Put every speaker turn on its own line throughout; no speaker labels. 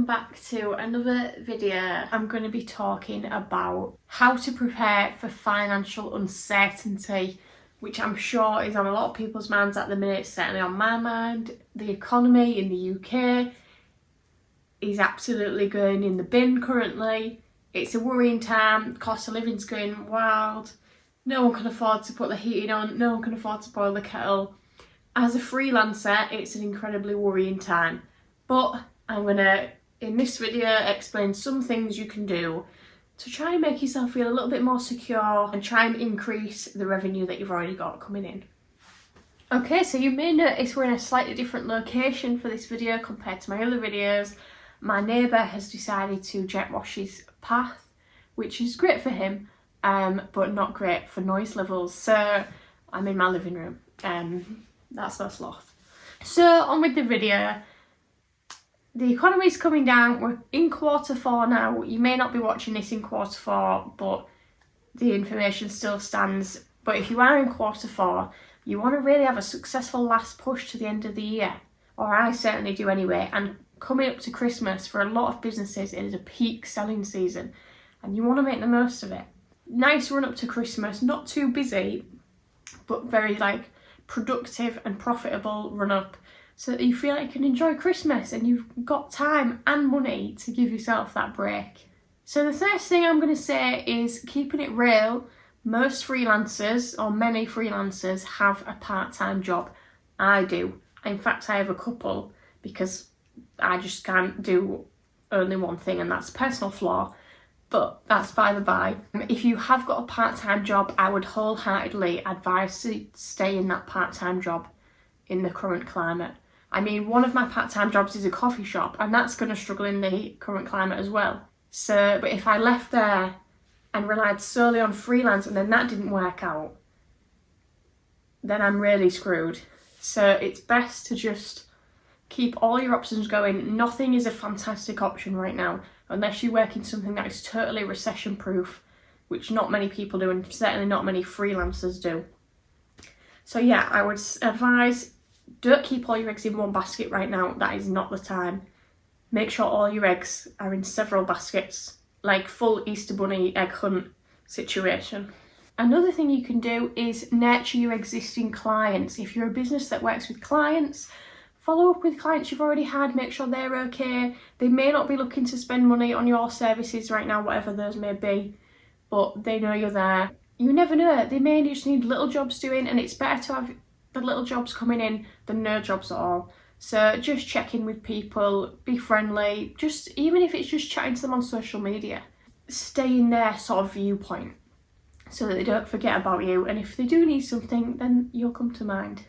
welcome back to another video. I'm going to be talking about how to prepare for financial uncertainty, which I'm sure is on a lot of people's minds at the minute, certainly on my mind. The economy in the UK is absolutely going in the bin currently. It's a worrying time, cost of living's going wild, no one can afford to put the heating on, no one can afford to boil the kettle. As a freelancer, it's an incredibly worrying time. But I'm going to, in this video, explain some things you can do to try and make yourself feel a little bit more secure and try and increase the revenue that you've already got coming in. Okay, so you may notice we're in a slightly different location for this video compared to my other videos. My neighbour has decided to jet wash his path, which is great for him, but not great for noise levels. So I'm in my living room. That's no sloth. So on with the video. The economy's coming down. We're in Q4 now. You may not be watching this in Q4, but the information still stands. But if you are in Q4, you want to really have a successful last push to the end of the year, or I certainly do anyway. And coming up to Christmas, for a lot of businesses, it is a peak selling season, and you want to make the most of it. Nice run up to Christmas, not too busy, but very productive and profitable run up, so that you feel like you can enjoy Christmas and you've got time and money to give yourself that break. So the first thing I'm going to say is keeping it real. Most freelancers, or many freelancers, have a part-time job. I do. In fact, I have a couple, because I just can't do only one thing, and that's a personal flaw. But that's by the by. If you have got a part-time job, I would wholeheartedly advise to stay in that part-time job in the current climate. I mean, one of my part-time jobs is a coffee shop, and that's going to struggle in the current climate as well. So, but if I left there and relied solely on freelance and then that didn't work out, then I'm really screwed. So it's best to just keep all your options going. Nothing is a fantastic option right now, unless you work in something that is totally recession-proof, which not many people do, and certainly not many freelancers do. So yeah, I would advise, don't keep all your eggs in one basket right now. That is not the time. Make sure all your eggs are in several baskets, like full Easter Bunny egg hunt situation. Another thing you can do is nurture your existing clients. If you're a business that works with clients, follow up with clients you've already had, make sure they're okay. They may not be looking to spend money on your services right now, whatever those may be, but they know you're there. You never know, they may just need little jobs doing, and it's better to have the little jobs coming in than no jobs at all. So just check in with people, be friendly, just even if it's just chatting to them on social media. Stay in their sort of viewpoint so that they don't forget about you, and if they do need something, then you'll come to mind.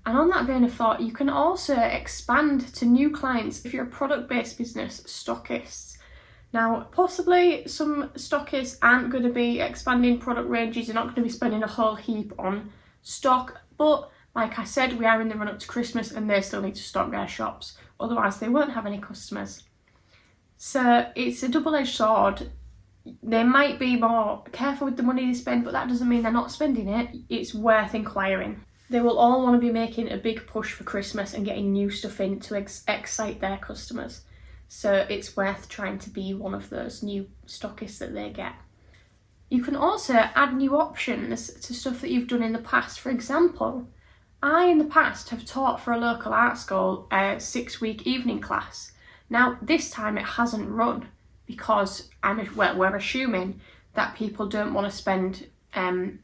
And on that vein of thought, you can also expand to new clients if you're a product-based business, stockists. Now, possibly some stockists aren't going to be expanding product ranges, they're not going to be spending a whole heap on stock, but like I said, we are in the run-up to Christmas and they still need to stock their shops, otherwise they won't have any customers. So it's a double-edged sword. They might be more careful with the money they spend, but that doesn't mean they're not spending it. It's worth inquiring. They will all want to be making a big push for Christmas and getting new stuff in to excite their customers. So it's worth trying to be one of those new stockists that they get. You can also add new options to stuff that you've done in the past. For example, I in the past have taught for a local art school a 6-week evening class. Now this time it hasn't run because we're assuming that people don't want to spend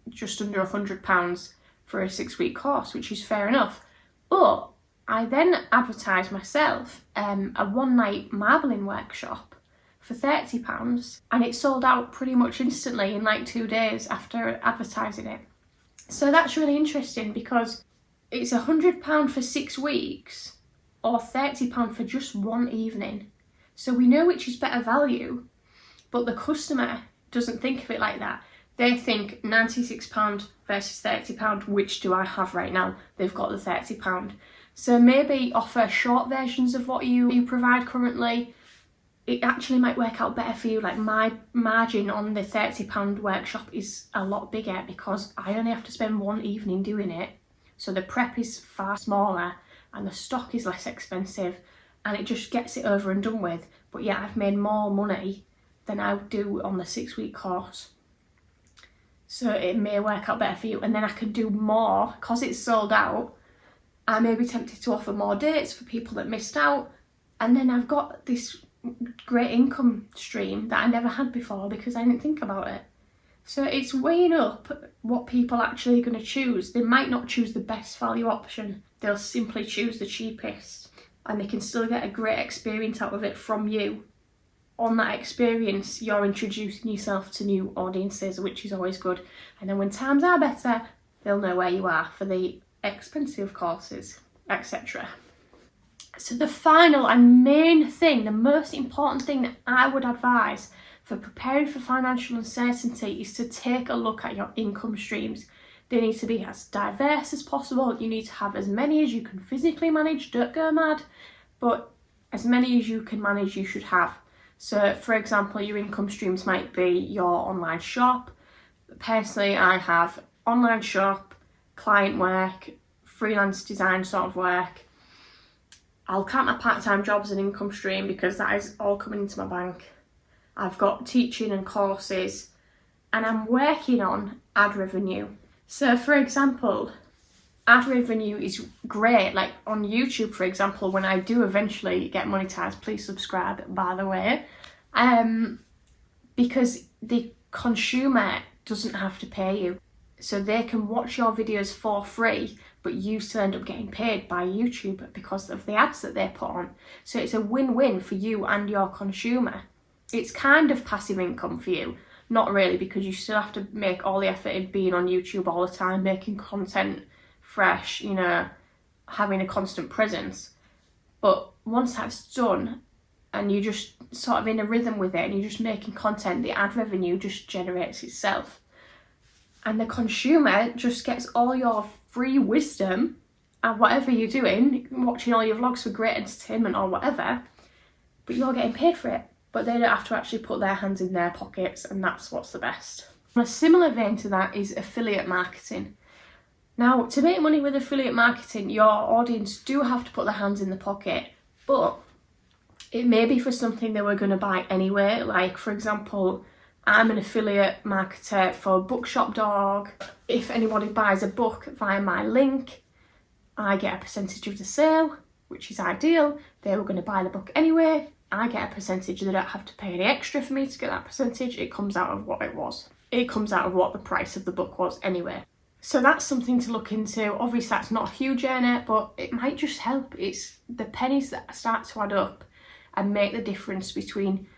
just under £100 for a 6-week course, which is fair enough. But I then advertised myself a one-night marbling workshop for £30, and it sold out pretty much instantly in like 2 days after advertising it. So that's really interesting because it's £100 for 6 weeks or £30 for just one evening. So we know which is better value, but the customer doesn't think of it like that. They think £96 versus £30, which do I have right now? They've got the £30. So maybe offer short versions of what you provide currently. It actually might work out better for you. Like my margin on the £30 workshop is a lot bigger because I only have to spend one evening doing it. So the prep is far smaller and the stock is less expensive and it just gets it over and done with. But yeah, I've made more money than I do on the 6-week course. So it may work out better for you. And then I can do more, because it's sold out. I may be tempted to offer more dates for people that missed out. And then I've got this great income stream that I never had before because I didn't think about it. So it's weighing up what people actually are going to choose. They might not choose the best value option. They'll simply choose the cheapest. And they can still get a great experience out of it from you. On that experience, you're introducing yourself to new audiences, which is always good. And then when times are better, they'll know where you are for the expensive courses, etc. So the final and main thing, the most important thing that I would advise for preparing for financial uncertainty is to take a look at your income streams. They need to be as diverse as possible. You need to have as many as you can physically manage, don't go mad, but as many as you can manage you should have. So for example, your income streams might be your online shop. Personally, I have online shop, client work, freelance design sort of work. I'll count my part-time job as an income stream because that is all coming into my bank. I've got teaching and courses, and I'm working on ad revenue. So for example, ad revenue is great, like on YouTube for example, when I do eventually get monetized, please subscribe by the way, because the consumer doesn't have to pay you. So they can watch your videos for free, but you still end up getting paid by YouTube because of the ads that they put on. So it's a win-win for you and your consumer. It's kind of passive income for you. Not really, because you still have to make all the effort in being on YouTube all the time, making content fresh, you know, having a constant presence. But once that's done and you're just sort of in a rhythm with it and you're just making content, the ad revenue just generates itself. And the consumer just gets all your free wisdom and whatever you're doing, watching all your vlogs for great entertainment or whatever, but you're getting paid for it. But they don't have to actually put their hands in their pockets, and that's what's the best. On a similar vein to that is affiliate marketing. Now, to make money with affiliate marketing, your audience do have to put their hands in the pocket, but it may be for something they were going to buy anyway. Like, for example, I'm an affiliate marketer for Bookshop.org. If anybody buys a book via my link, I get a percentage of the sale, which is ideal. They were going to buy the book anyway. I get a percentage. They don't have to pay any extra for me to get that percentage. It comes out of what it was. It comes out of what the price of the book was anyway. So that's something to look into. Obviously that's not a huge earner, but it might just help. It's the pennies that start to add up and make the difference between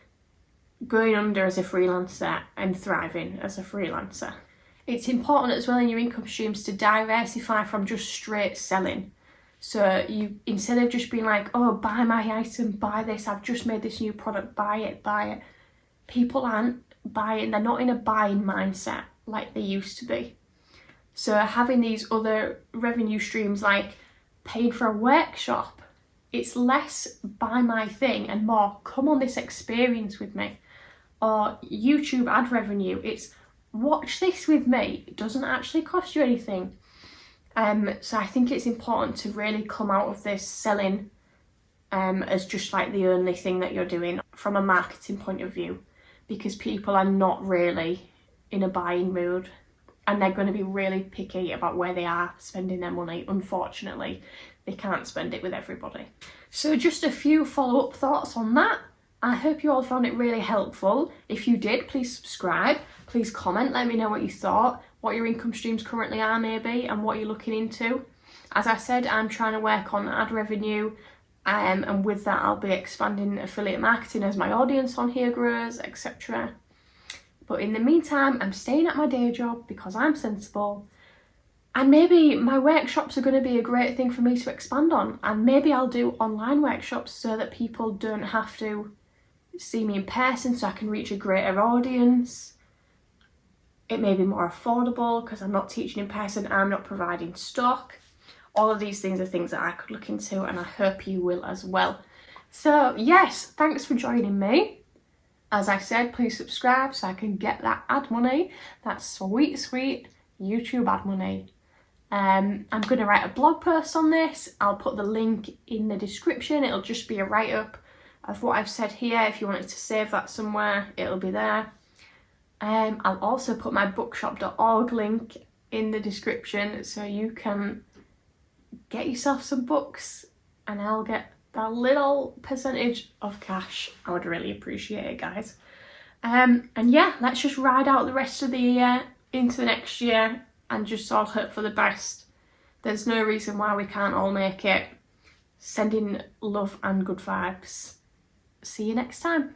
going under as a freelancer and thriving as a freelancer. It's important as well in your income streams to diversify from just straight selling. So you, instead of just being like, oh, buy my item, buy this, I've just made this new product, buy it. People aren't buying, they're not in a buying mindset like they used to be. So having these other revenue streams like paying for a workshop, it's less buy my thing and more come on this experience with me. Or YouTube ad revenue, it's watch this with me, it doesn't actually cost you anything. So I think it's important to really come out of this selling as just like the only thing that you're doing from a marketing point of view, because people are not really in a buying mood and they're going to be really picky about where they are spending their money. Unfortunately, they can't spend it with everybody. So just a few follow-up thoughts on that. I hope you all found it really helpful. If you did, please subscribe. Please comment, let me know what you thought, what your income streams currently are maybe, and what you're looking into. As I said, I'm trying to work on ad revenue, and with that I'll be expanding affiliate marketing as my audience on here grows, etc. But in the meantime, I'm staying at my day job because I'm sensible. And maybe my workshops are going to be a great thing for me to expand on. And maybe I'll do online workshops so that people don't have to see me in person, so I can reach a greater audience. It may be more affordable because I'm not teaching in person, I'm not providing stock. All of these things are things that I could look into, and I hope you will as well. So yes, thanks for joining me. As I said, please subscribe so I can get that ad money, that sweet, sweet YouTube ad money. I'm going to write a blog post on this. I'll put the link in the description. It'll just be a write-up of what I've said here. If you wanted to save that somewhere, it'll be there. I'll also put my bookshop.org link in the description so you can get yourself some books and I'll get that little percentage of cash. I would really appreciate it, guys. And yeah, let's just ride out the rest of the year into the next year and just all hope for the best. There's no reason why we can't all make it. Sending love and good vibes. See you next time.